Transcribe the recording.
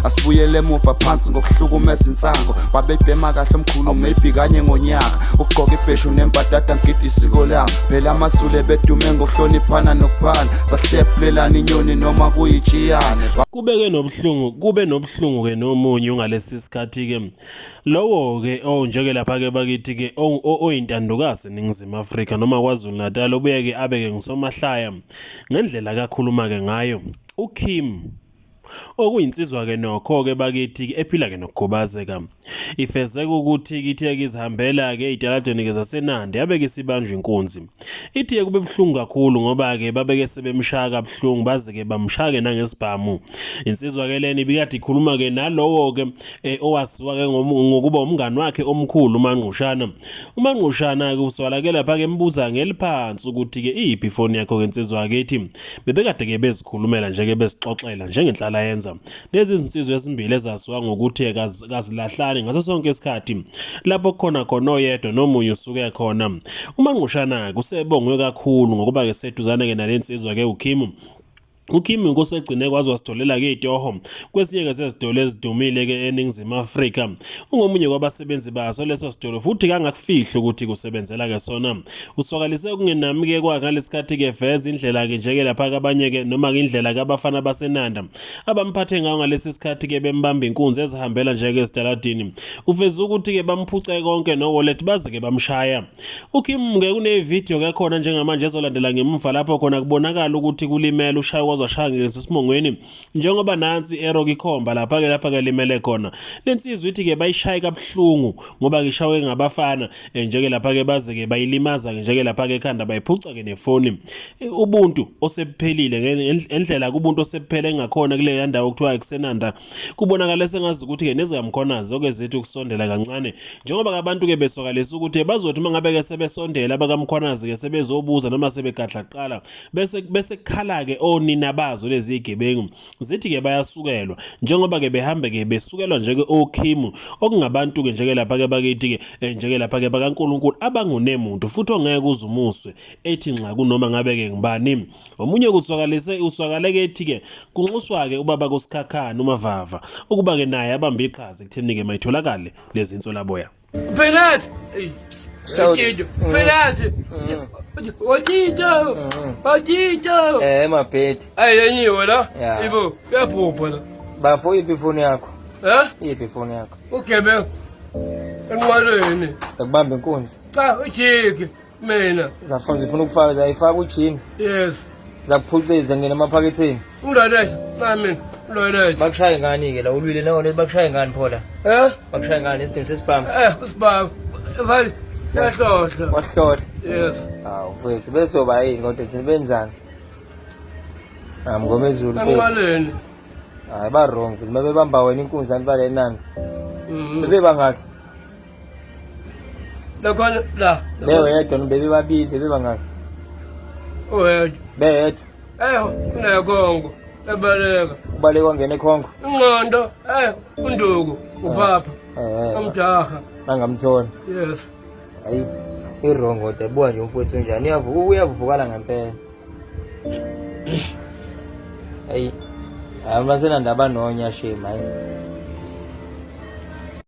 Asibuyele emuva phansi ngokuhlukumeza insango babebhema kahle omkhulu maybe kanye ngonyaka ugqoka ibheshu nembadada ngidi isiko lami phela amasule bedume ngokuhloniphana nokuphana sahlephulelana inyoni noma kuyijiyane kube nobuhlungu ke nomunye ngalesi sikhathi ke lowo ke njeke lapha ke bakithi ke oyintandokazi eNingizimu Afrika noma KwaZulu Natal obuye ke abe ke ngisomahlaya ngendlela kakhuluma ke ngayo uKim okuyinsizwa ke nokho ke bakithi ephila ke nokukhubazeka ifezeke ukuthi kithe izihambela ke italadweni ke zaseNandi yabe ke sibanjwe inkunzi ithi kube buhlungu kakhulu ngoba ke babeke sebemshaka buhlungu baze ke bamshake nangesibhamu insizwa ke leni bikade ikhuluma ke nalowo ke owaziwa ke ngokuba umngani wakhe omkhulu uManqushana ke uswalake lapha ke embuza ngeliphansi ukuthi ke iyiphi ifoni yakho ke insizwa ke ithi bebekade ke bezikhulumela nje ke bezixoxela njengenhlala yenza lezi izinsizwa ezimbili ezaziwa ngokuthi kazilahlani ngaso sonke isikhathi lapho khona oyedwa nomunye usuke khona uManqushana kusebongwe kakhulu ngokuba ke seduzane ke nalensizwa ke uKim ngosegcine kwazi wasitholela ke itoho kwesinye ke sezitolo ezidumile ke eNingizimu Afrika ungomunye kwabasebenzi baso leso sitolo futhi kangakufihla ukuthi kusebenzela ke sona uswakalise kungenami ke kwangalesikhathi ke veza indlela ke njeke lapha abanye ke noma ke indlela ke abafana baseNanda abamphathe ngayo ngalesi sikhathi ke bembamba inkunzi ezihambela njeke esitaladini uveza ukuthi ke bamphuce konke no wallet baze ke bamshaya uKim ke kune video ke khona njengamanje ezolandela ngemuva lapho khona kubonakala ukuthi kulimela ushaya washaya ngesimongweni njengoba nansi error ikhomba lapha ke limele khona lensizwe ithi ke bayishaya kabuhlungu ngoba ngishawe ngabafana njeke lapha ke baze ke bayilimaza njeke lapha ke ekhanda bayiphuca ke nefoni ubuntu osebuphelile ngendlela kubuntu osebuphele engakhona kule ndawo okuthiwa kuseNanda kubonakala sengazi ukuthi ke nezikamkhonazi okezethu ukusondela kancane njengoba abantu ke besokalisa ukuthi bazothi mangabe ke sebesondela abakamkhonazi ke sebezobuza noma sebegadla qala bese khala ke onina bazo lezi igebengu zithi ke bayasukelwa njengoba ke behambe ke besukelwa njeke oKim okungabantu ke njeke lapha ke bakithi ke njeke lapha ke bakaNkulunkulu abangunemuntu futhi ongeke uzumuswe ethi nxa kunoma ngabe ke ngibani omunye uswakale ke ethi ke kunxuswa ke ubaba kusikhakhana uMavava ukuba ke naye abamba iqhaza ekutheni ke mayitholakale lezi insolaboya Penat Penat Otito mapeti. Yenyiwe la ibo yaphupha la Bafo iphi ifoni yakho? Iphi ifoni yakho? Ugebe enqwalweni Akubamba inkunzi. Cha ujike mina Zafuna zifuna ukufaka zayifaka ujini. Yes Zakuphuceza ngene emaphaketheni. Ungilalesh nami ngilalesh Bakushaye ngani ke la ulwile nawo bakushaye ngani phola? Bakushaye ngani isidingo sesibhamu? Usibaba vali yahlohla Wahlohla. Yes Mfethu besoba yini kodwa thina benzani? Ngomezulu enqwalweni hayi ba wrong futhi mabebamba wena inkunzi anibale nani bebe bangaki lakhona la leyo yedwa bebe babili bebe bangaki oyedwa beyedwa kunekongo ebaleka ubaleka ngene ekhongo ingqondo unduku upapa amjaha nangamthona yes hayi i-wrong kodwa ebuka nje umfowethu njani uyavuvukala ngempela hayi amasenanda abanonya shame hayi